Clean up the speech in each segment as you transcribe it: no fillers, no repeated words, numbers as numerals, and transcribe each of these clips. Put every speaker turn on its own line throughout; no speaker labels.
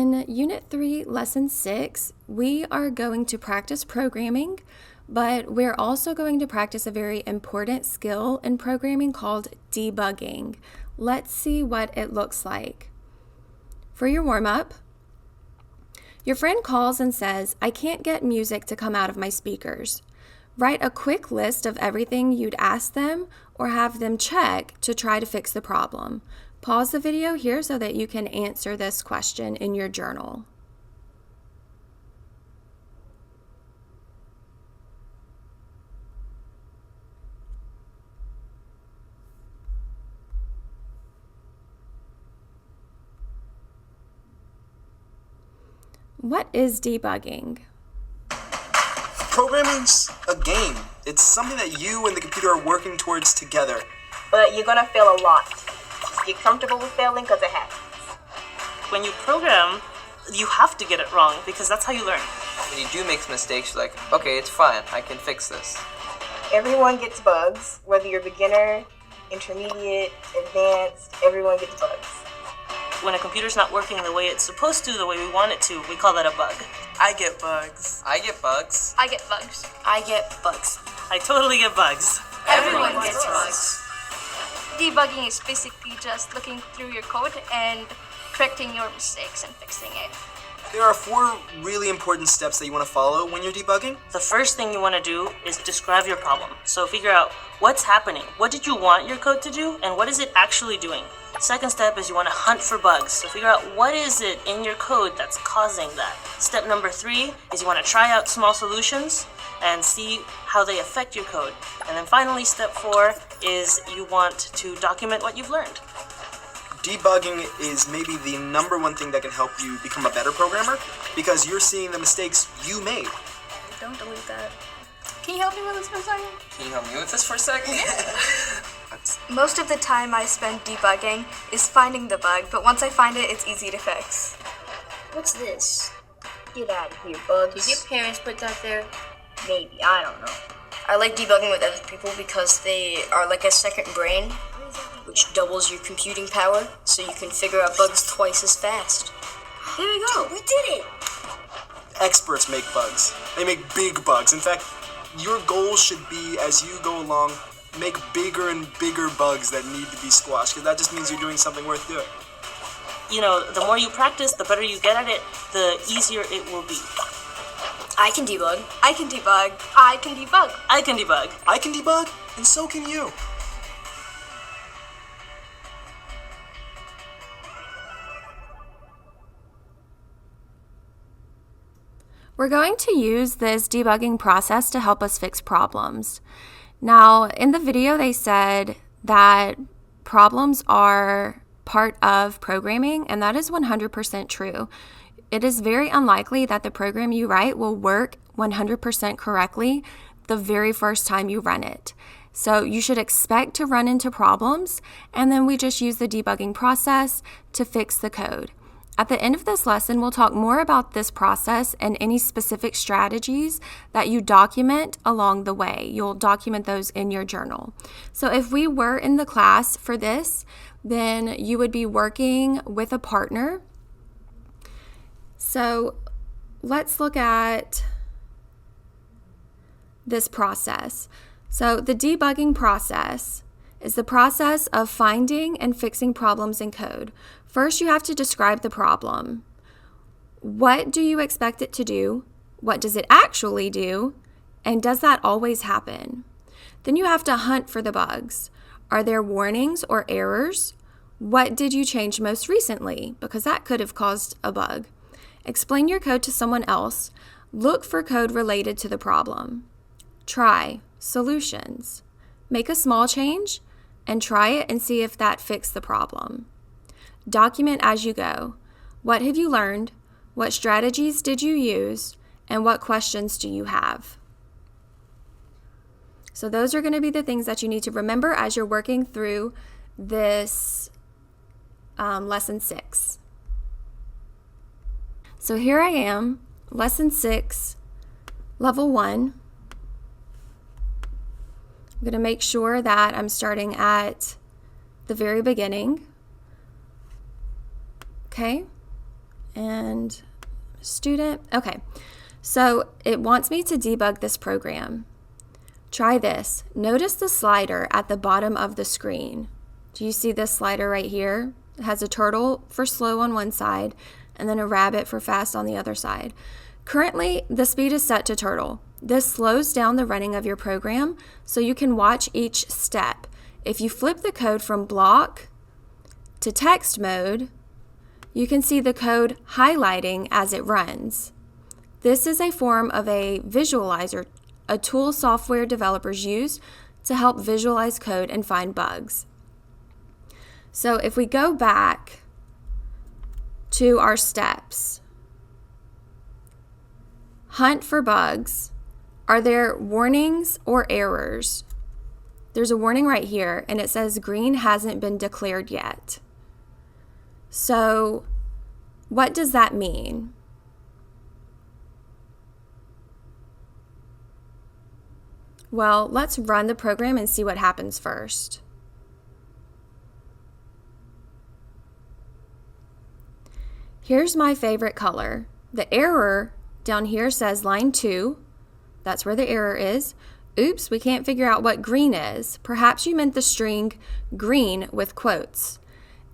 In Unit 3, Lesson 6, we are going to practice programming, but we're also going to practice a very important skill in programming called debugging. Let's see what it looks like. For your warm-up, your friend calls and says, "I can't get music to come out of my speakers." Write a quick list of everything you'd ask them or have them check to try to fix the problem. Pause the video here so that you can answer this question in your journal. What is debugging?
Programming's a game. It's something that you and the computer are working towards together.
But you're gonna fail a lot. Get comfortable with failing because it happens.
When you program, you have to get it wrong because that's how you learn.
When you do make mistakes, you're like, okay, it's fine, I can fix this.
Everyone gets bugs, whether you're beginner, intermediate, advanced, everyone gets bugs.
When a computer's not working the way it's supposed to, the way we want it to, we call that a bug.
I get bugs.
I get bugs.
I get bugs.
I get bugs.
I totally get bugs.
Everyone gets bugs. Debugging is basically just looking through your code and correcting your mistakes and fixing it.
There are 4 really important steps that you want to follow when you're debugging.
The first thing you want to do is describe your problem. So figure out what's happening. What did you want your code to do and what is it actually doing? Second step is you want to hunt for bugs. So figure out what is it in your code that's causing that. Step number 3 is you want to try out small solutions and see how they affect your code. And then finally, step 4 is you want to document what you've learned.
Debugging is maybe the number 1 thing that can help you become a better programmer because you're seeing the mistakes you made.
Don't delete that. Can you help me with this for a second?
Can you help me with this for a second?
Most of the time I spend debugging is finding the bug, but once I find it, it's easy to fix.
What's this? Get out of here, bugs.
Did your parents put that there?
Maybe, I don't know.
I like debugging with other people because they are like a second brain, which doubles your computing power, so you can figure out bugs twice as fast.
There we go. We did it.
Experts make bugs. They make big bugs. In fact, your goal should be, as you go along, make bigger and bigger bugs that need to be squashed, because that just means you're doing something worth doing.
You know, the more you practice, the better you get at it, the easier it will be.
I can debug.
I can debug. I can debug.
I can debug.
I can debug, and so can you.
We're going to use this debugging process to help us fix problems. Now, in the video, they said that problems are part of programming, and that is 100% true. It is very unlikely that the program you write will work 100% correctly the very first time you run it. So you should expect to run into problems, and then we just use the debugging process to fix the code. At the end of this lesson, we'll talk more about this process and any specific strategies that you document along the way. You'll document those in your journal. So if we were in the class for this, then you would be working with a partner. So let's look at this process. So the debugging process is the process of finding and fixing problems in code. First, you have to describe the problem. What do you expect it to do? What does it actually do? And does that always happen? Then you have to hunt for the bugs. Are there warnings or errors? What did you change most recently? Because that could have caused a bug. Explain your code to someone else. Look for code related to the problem. Try solutions. Make a small change and try it and see if that fixed the problem. Document as you go. What have you learned? What strategies did you use? And what questions do you have? So those are going to be the things that you need to remember as you're working through this lesson 6. So here I am, lesson 6, level 1. I'm going to make sure that I'm starting at the very beginning. Okay, and student. Okay, so it wants me to debug this program. Try this. Notice the slider at the bottom of the screen. Do you see this slider right here? It has a turtle for slow on one side and then a rabbit for fast on the other side. Currently, the speed is set to turtle. This slows down the running of your program so you can watch each step. If you flip the code from block to text mode, you can see the code highlighting as it runs. This is a form of a visualizer, a tool software developers use to help visualize code and find bugs. So if we go back to our steps, hunt for bugs. Are there warnings or errors? There's a warning right here, and it says green hasn't been declared yet. So what does that mean? Well, let's run the program and see what happens first. Here's my favorite color. The error down here says line 2. That's where the error is. Oops, we can't figure out what green is. Perhaps you meant the string green with quotes.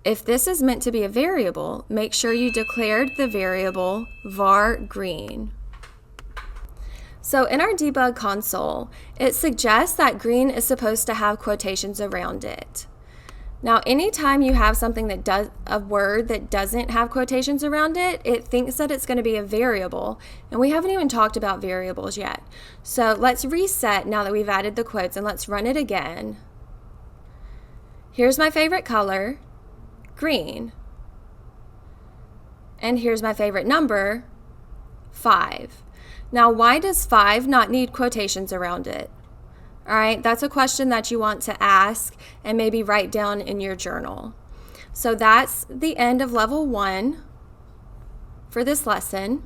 If this is meant to be a variable, make sure you declared the variable var green. So in our debug console, it suggests that green is supposed to have quotations around it. Now, anytime you have something that does a word that doesn't have quotations around it, it thinks that it's going to be a variable, and we haven't even talked about variables yet. So let's reset now that we've added the quotes, and let's run it again. Here's my favorite color, green. And here's my favorite number, 5. Now, why does 5 not need quotations around it? All right, that's a question that you want to ask and maybe write down in your journal. So that's the end of level 1 for this lesson.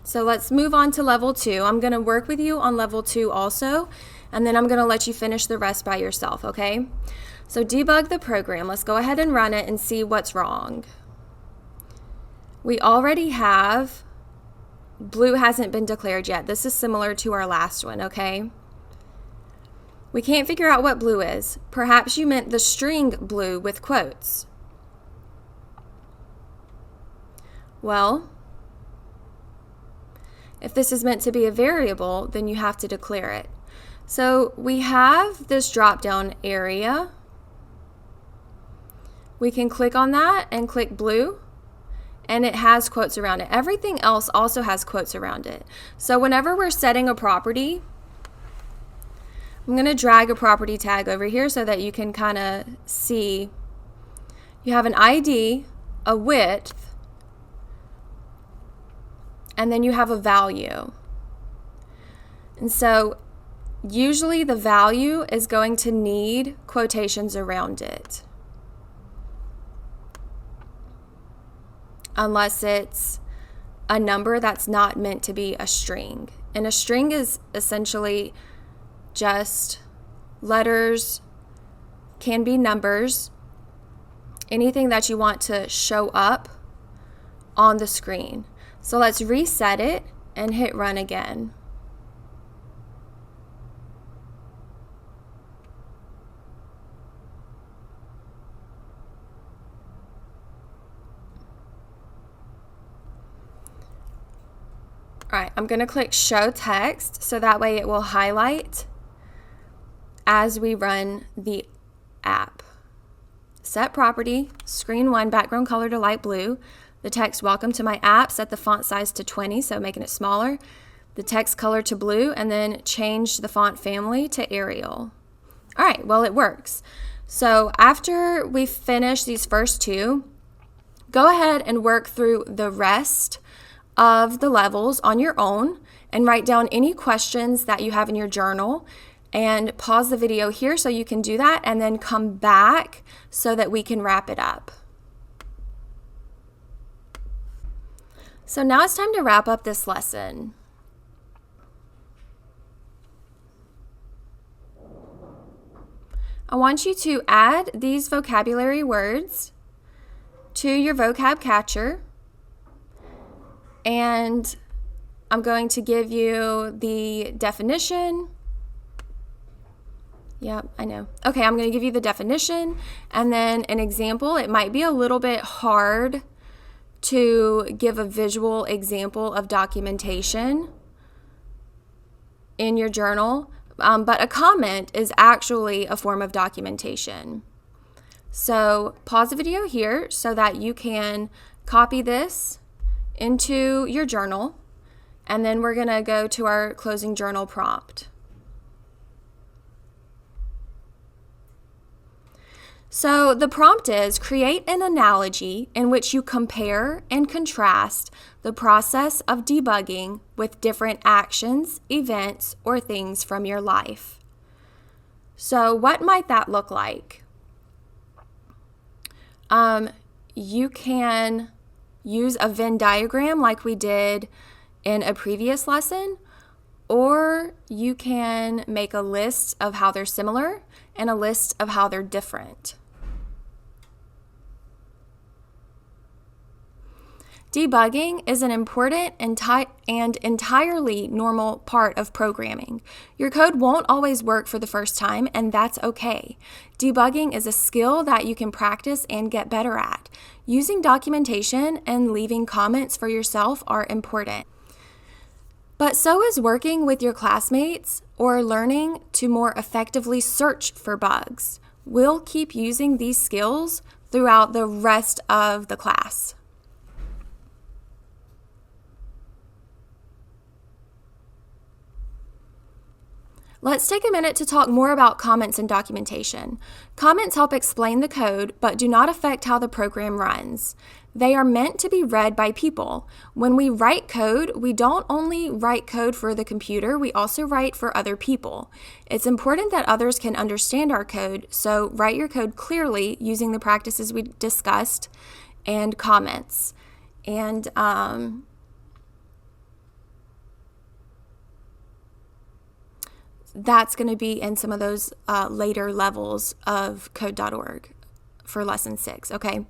So let's move on to level 2. I'm going to work with you on level 2 also, and then I'm going to let you finish the rest by yourself, okay? So debug the program. Let's go ahead and run it and see what's wrong. We already have blue hasn't been declared yet. This is similar to our last one, okay? We can't figure out what blue is. Perhaps you meant the string blue with quotes. Well, if this is meant to be a variable, then you have to declare it. So we have this drop-down area. We can click on that and click blue, and it has quotes around it. Everything else also has quotes around it. So whenever we're setting a property, I'm going to drag a property tag over here so that you can kind of see. You have an ID, a width, and then you have a value. And so usually the value is going to need quotations around it, unless it's a number that's not meant to be a string. And a string is essentially just letters, can be numbers, anything that you want to show up on the screen. So let's reset it and hit run again. All right, I'm going to click show text so that way it will highlight as we run the app. Set property, screen 1, background color to light blue. The text, welcome to my app, set the font size to 20, so making it smaller. The text color to blue, and then change the font family to Arial. All right, well, it works. So after we finish these first two, go ahead and work through the rest of the levels on your own and write down any questions that you have in your journal, and pause the video here so you can do that, and then come back so that we can wrap it up. So now it's time to wrap up this lesson. I want you to add these vocabulary words to your vocab catcher, and I'm going to give you the definition. Yep, I know. Okay, I'm going to give you the definition and then an example. It might be a little bit hard to give a visual example of documentation in your journal, but a comment is actually a form of documentation. So pause the video here so that you can copy this into your journal, and then we're going to go to our closing journal prompt. So the prompt is, create an analogy in which you compare and contrast the process of debugging with different actions, events, or things from your life. So what might that look like? You can use a Venn diagram like we did in a previous lesson, or you can make a list of how they're similar and a list of how they're different. Debugging is an important and entirely normal part of programming. Your code won't always work for the first time, and that's okay. Debugging is a skill that you can practice and get better at. Using documentation and leaving comments for yourself are important. But so is working with your classmates or learning to more effectively search for bugs. We'll keep using these skills throughout the rest of the class. Let's take a minute to talk more about comments and documentation. Comments help explain the code, but do not affect how the program runs. They are meant to be read by people. When we write code, we don't only write code for the computer, we also write for other people. It's important that others can understand our code, so write your code clearly using the practices we discussed and comments. And that's going to be in some of those later levels of code.org for lesson 6, okay?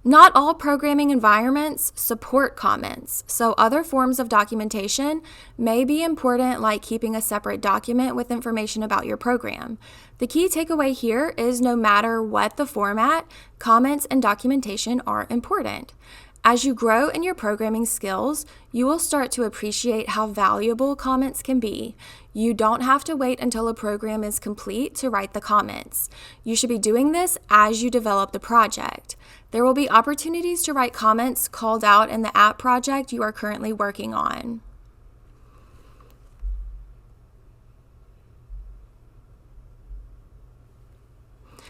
Not all programming environments support comments, so other forms of documentation may be important, like keeping a separate document with information about your program. The key takeaway here is no matter what the format, comments and documentation are important. As you grow in your programming skills, you will start to appreciate how valuable comments can be. You don't have to wait until a program is complete to write the comments. You should be doing this as you develop the project. There will be opportunities to write comments called out in the app project you are currently working on.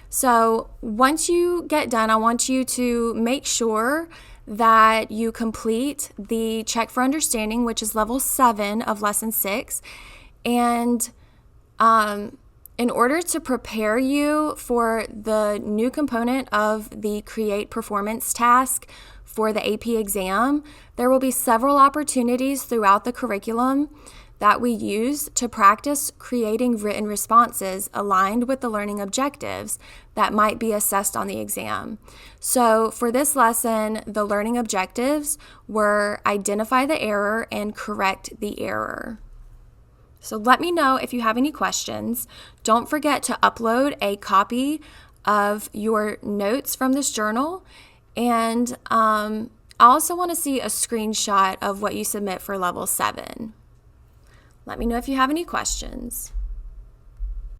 So once you get done, I want you to make sure that you complete the check for understanding, which is level 7 of lesson 6. And in order to prepare you for the new component of the create performance task for the AP exam, there will be several opportunities throughout the curriculum that we use to practice creating written responses aligned with the learning objectives that might be assessed on the exam. So for this lesson, the learning objectives were identify the error and correct the error. So let me know if you have any questions. Don't forget to upload a copy of your notes from this journal, and I also want to see a screenshot of what you submit for level 7. Let me know if you have any questions.